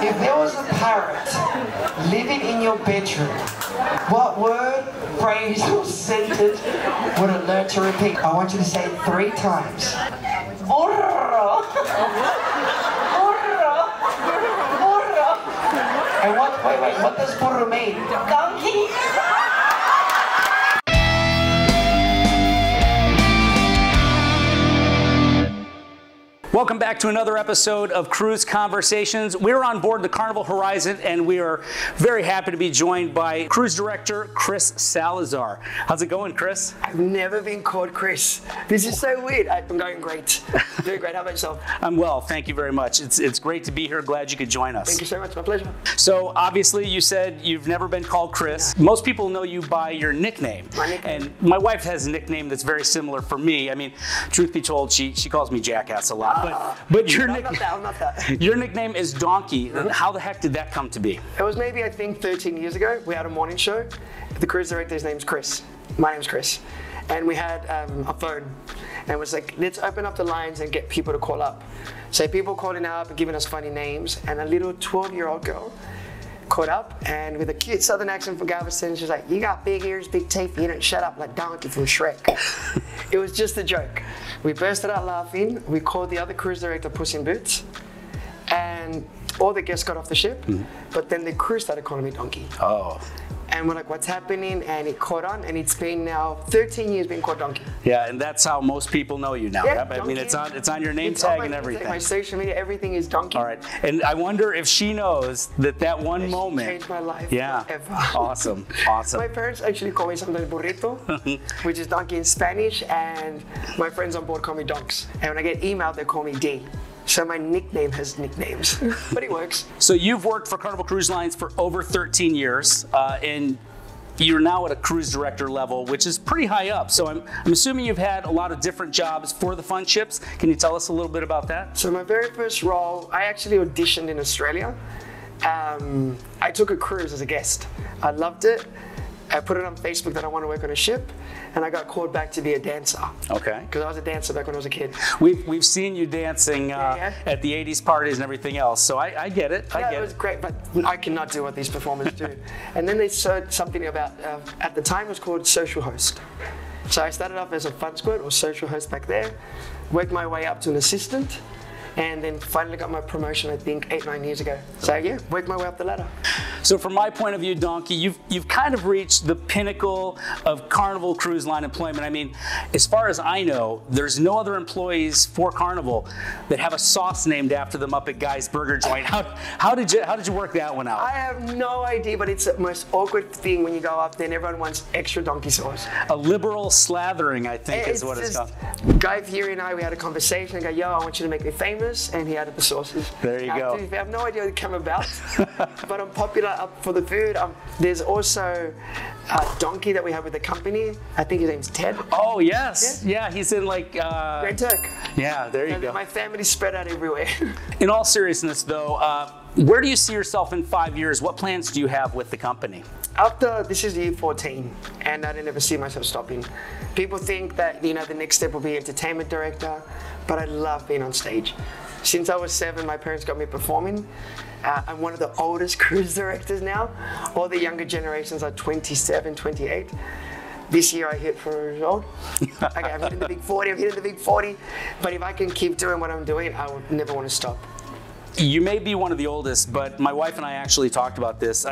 If there was a parrot living in your bedroom, what word, phrase, or sentence would it learn to repeat? I want you to say it 3 times. Burro. Burro. Burro. And what does burro mean? Donkey. Welcome back to another episode of Cruise Conversations. We're on board the Carnival Horizon, and we are very happy to be joined by Cruise Director Chris Salazar. How's it going, Chris? I've never been called Chris. This is so weird. I'm going great. Doing great. How about yourself? I'm well, thank you very much. It's great to be here. Glad you could join us. Thank you so much. My pleasure. So obviously you said you've never been called Chris. Yeah. Most people know you by your nickname. My nickname. And my wife has a nickname that's very similar for me. I mean, truth be told, she calls me Jackass a lot. But your nickname, I'm not that. Your nickname is Donkey. How the heck did that come to be? It was maybe, I think, 13 years ago. We had a morning show. The cruise director's name's Chris. My name's Chris. And we had a phone. And it was like, let's open up the lines and get people to call up. So people calling up and giving us funny names. And a little 12-year-old girl called up, and with a cute southern accent from Galveston, she's like, you got big ears, big teeth, you don't shut up like Donkey from Shrek. It was just a joke. We bursted out laughing. We called the other cruise director Puss in Boots, and all the guests got off the ship, but then the crew started calling me Donkey. Oh. And we're like, what's happening? And it caught on, and it's been now 13 years being called Donkey. Yeah, and that's how most people know you now. Yeah, I mean, it's on your name tag and everything. My social media, everything is Donkey. All right, and I wonder if she knows that one moment changed my life. Yeah, forever. Awesome. My parents actually call me sometimes burrito, which is donkey in Spanish, and my friends on board call me Donks. And when I get emailed, they call me D. So my nickname has nicknames, but it works. So you've worked for Carnival Cruise Lines for over 13 years, and you're now at a cruise director level, which is pretty high up. So I'm assuming you've had a lot of different jobs for the fun ships. Can you tell us a little bit about that? So my very first role, I actually auditioned in Australia. I took a cruise as a guest. I loved it. I put it on Facebook that I want to work on a ship, and I got called back to be a dancer. Okay. Because I was a dancer back when I was a kid. We've seen you dancing at the 80s parties and everything else, so I get it. It was great, but I cannot do what these performers do. And then they said something about, at the time it was called social host. So I started off as a fun squirt or social host back there, worked my way up to an assistant, and then finally got my promotion, I think, 8-9 years ago. So yeah, worked my way up the ladder. So from my point of view, Donkey, you've kind of reached the pinnacle of Carnival Cruise Line employment. I mean, as far as I know, there's no other employees for Carnival that have a sauce named after them up at Guy's Burger Joint. How did you work that one out? I have no idea, but it's the most awkward thing when you go up there and everyone wants extra donkey sauce. A liberal slathering, I think, is what it's called. Guy Fieri and I, we had a conversation. I go, yo, I want you to make me famous. And he added the sauces. There you go. I have no idea what it came about, but I'm popular up for the food. There's also a donkey that we have with the company. I think his name's Ted. Oh, yes. Yeah, he's in like... Grand Turk. Yeah, there you go. My family's spread out everywhere. In all seriousness, though, where do you see yourself in 5 years? What plans do you have with the company? This is year 14, and I never see myself stopping. People think that, the next step will be entertainment director, but I love being on stage. Since I was 7, my parents got me performing. I'm one of the oldest cruise directors now. All the younger generations are 27, 28. This year I hit 4 years old. Okay, I'm hitting the big 40, But if I can keep doing what I'm doing, I would never want to stop. You may be one of the oldest, but my wife and I actually talked about this.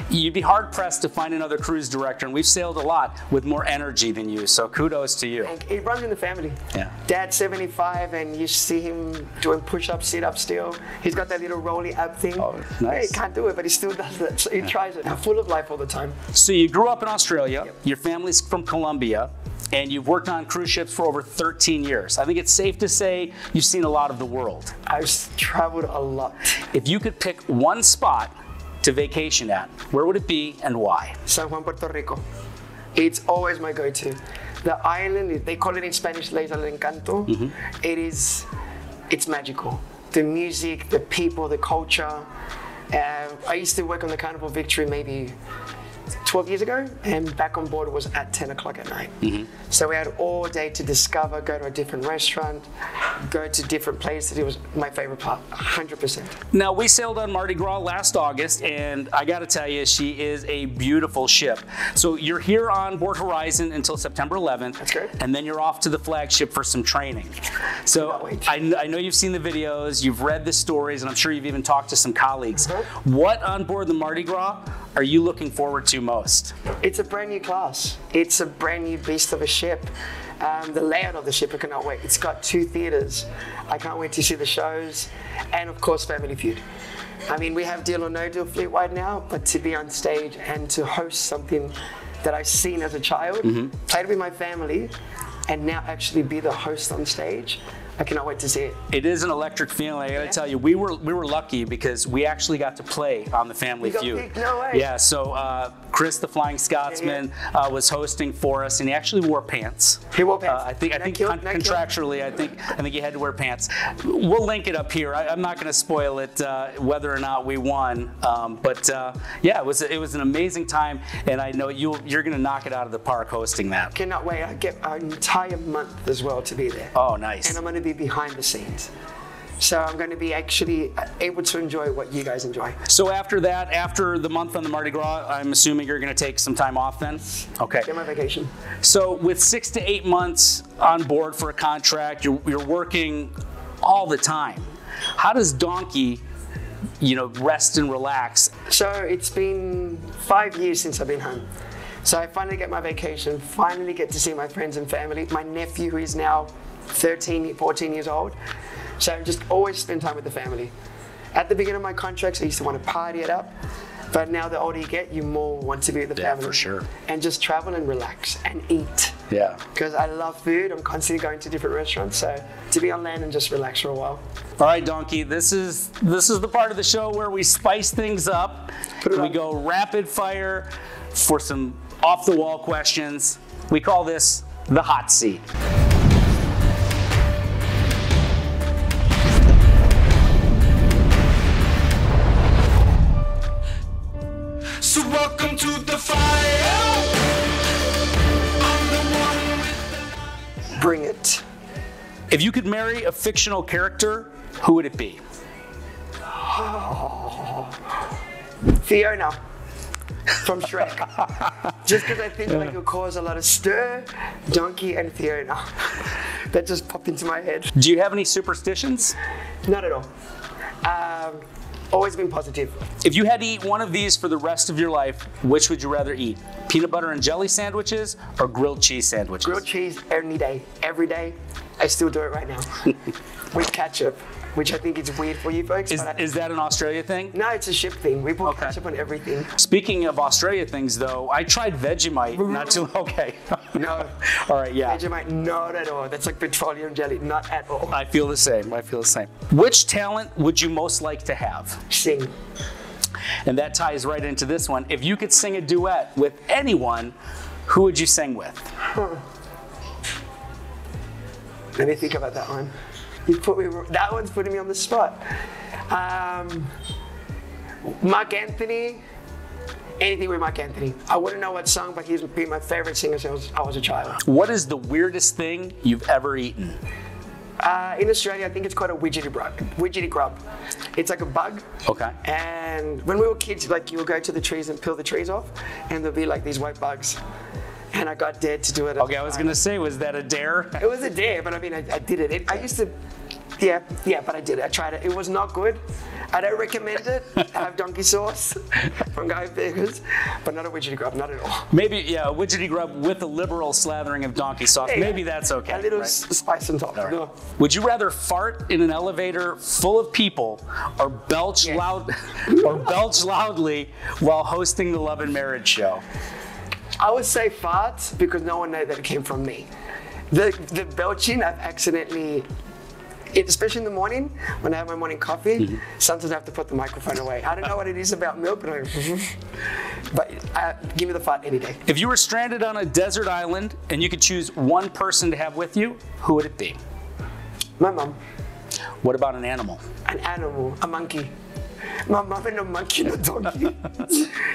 You'd be hard-pressed to find another cruise director, and we've sailed a lot with more energy than you, so kudos to you. And it runs in the family. Yeah. Dad's 75, and you see him doing push-ups, sit-ups still. He's got that little rolly ab thing. Oh, nice. Yeah, he can't do it, but he still does it, so he tries it. I'm full of life all the time. So you grew up in Australia. Yep. Your family's from Colombia. And you've worked on cruise ships for over 13 years. I think it's safe to say you've seen a lot of the world. I've traveled a lot. If you could pick one spot to vacation at, where would it be and why? San Juan, Puerto Rico. It's always my go-to. The island, they call it in Spanish, La Isla del Encanto. It's magical. The music, the people, the culture. I used to work on the Carnival Victory maybe 12 years ago, and back on board was at 10 o'clock at night. So we had all day to discover, go to a different restaurant, go to different places. It was my favorite part, 100%. Now, we sailed on Mardi Gras last August, and I got to tell you, she is a beautiful ship. So you're here on board Horizon until September 11th. That's correct. And then you're off to the flagship for some training. So I know you've seen the videos, you've read the stories, and I'm sure you've even talked to some colleagues. What on board the Mardi Gras are you looking forward to most? It's a brand new class. It's a brand new beast of a ship. The layout of the ship, I cannot wait. It's got 2 theaters. I can't wait to see the shows. And of course, Family Feud. I mean, we have Deal or No Deal fleet-wide now, but to be on stage and to host something that I've seen as a child, played with my family, and now actually be the host on stage, I cannot wait to see it. It is an electric feeling. I gotta tell you, we were lucky because we actually got to play on the Family Feud. No way. Yeah, so Chris, the Flying Scotsman, was hosting for us, and he actually wore pants. He wore pants. I think contractually, I think he had to wear pants. We'll link it up here. I'm not going to spoil it whether or not we won, but yeah, it was an amazing time, and I know you're going to knock it out of the park hosting that. Cannot wait. I get an entire month as well to be there. Oh, nice. And I'm going to be behind the scenes. So I'm going to be actually able to enjoy what you guys enjoy. So after that, after the month on the Mardi Gras, I'm assuming you're going to take some time off then? Okay. Get my vacation. So with 6 to 8 months on board for a contract, you're working all the time. How does Donkey, rest and relax? So it's been 5 years since I've been home. So I finally get my vacation, finally get to see my friends and family. My nephew, who is now 13, 14 years old. So I just always spend time with the family. At the beginning of my contracts, I used to want to party it up. But now the older you get, you more want to be with the family. For sure. And just travel and relax and eat. Yeah. Because I love food. I'm constantly going to different restaurants. So to be on land and just relax for a while. All right, Donkey, this is the part of the show where we spice things up. We go rapid fire for some off-the-wall questions. We call this the hot seat. So welcome to the fire. I'm the one with the... Bring it. If you could marry a fictional character, who would it be? Fiona from Shrek. Just because I think like it'll cause a lot of stir. Donkey and Fiona. That just popped into my head. Do you have any superstitions? Not at all. Always been positive. If you had to eat one of these for the rest of your life, which would you rather eat? Peanut butter and jelly sandwiches or grilled cheese sandwiches? Grilled cheese any day, every day. I still do it right now. With ketchup, which I think is weird for you folks. Is that an Australia thing? No, it's a ship thing. We put ketchup on everything. Speaking of Australia things, though, I tried Vegemite not too. Okay. No. All right. Yeah. Vegemite, not at all. That's like petroleum jelly, not at all. I feel the same. Which talent would you most like to have? Sing. And that ties right into this one. If you could sing a duet with anyone, who would you sing with? Let me think about that one. That one's putting me on the spot. Mark Anthony, anything with Mark Anthony. I wouldn't know what song, but he's been my favorite singer since I was a child. What is the weirdest thing you've ever eaten? In Australia, I think it's called a widgety grub. It's like a bug. Okay. And when we were kids, like you would go to the trees and peel the trees off, and there'd be like these white bugs. And I got dared to do it. Okay, I was gonna say, was that a dare? It was a dare, but I mean, I did it. I used to, yeah, but I did it. I tried it. It was not good. I don't recommend it. I have donkey sauce from Guy Burgers, but not a widgety grub, not at all. Maybe, yeah, a widgety grub with a liberal slathering of donkey sauce. Yeah, maybe that's okay. A little spice on top. Right. No. Would you rather fart in an elevator full of people or belch loudly while hosting the Love and Marriage show? I would say farts because no one knows that it came from me. The belching, I've accidentally, especially in the morning when I have my morning coffee, sometimes I have to put the microphone away. I don't know what it is about milk, but give me the fart any day. If you were stranded on a desert island and you could choose one person to have with you, who would it be? My mom. What about an animal? An animal, a monkey. My mum and a monkey and a donkey.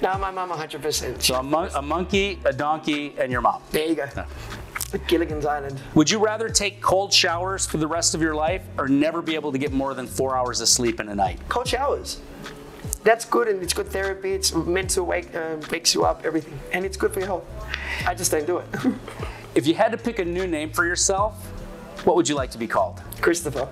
No, my mum 100%. So a monkey, a donkey, and your mom. There you go. Gilligan's Island. Would you rather take cold showers for the rest of your life or never be able to get more than 4 hours of sleep in a night? Cold showers. That's good, and it's good therapy. It's mental wakes you up, everything. And it's good for your health. I just don't do it. If you had to pick a new name for yourself, what would you like to be called? Christopher.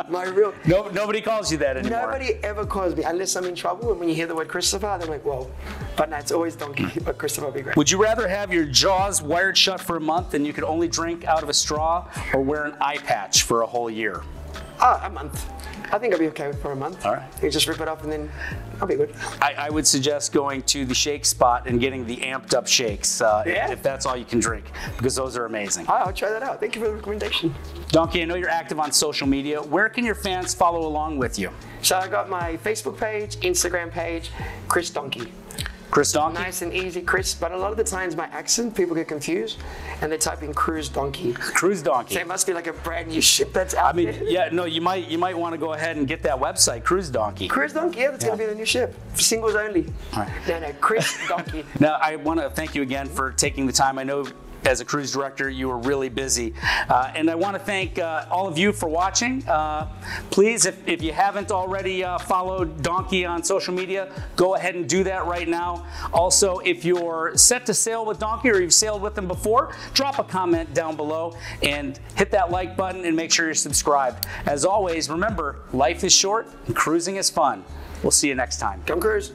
My real. Nobody calls you that anymore. Nobody ever calls me unless I'm in trouble. And when you hear the word Christopher, they're like, whoa. But no, it's always Donkey. But Christopher would be great. Would you rather have your jaws wired shut for a month and you could only drink out of a straw, or wear an eye patch for a whole year? A month. I think I'll be okay for a month. All right. You just rip it off and then I'll be good. I would suggest going to the shake spot and getting the amped up shakes if that's all you can drink, because those are amazing. I'll try that out. Thank you for the recommendation. Donkey, I know you're active on social media. Where can your fans follow along with you? So I got my Facebook page, Instagram page, Chris Donkey. Chris Donkey? Nice and easy, Chris. But a lot of the times my accent, people get confused and they type in Cruise Donkey. Cruise Donkey. So it must be like a brand new ship that's out there. Yeah, no, you might want to go ahead and get that website, Cruise Donkey. Cruise Donkey, yeah, that's going to be the new ship. For singles only. All right. No, Chris Donkey. Now, I want to thank you again for taking the time. I know as a cruise director, you were really busy. And I want to thank all of you for watching. Please, if you haven't already followed Donkey on social media, go ahead and do that right now. Also, if you're set to sail with Donkey or you've sailed with him before, drop a comment down below and hit that like button and make sure you're subscribed. As always, remember, life is short and cruising is fun. We'll see you next time. Come cruise.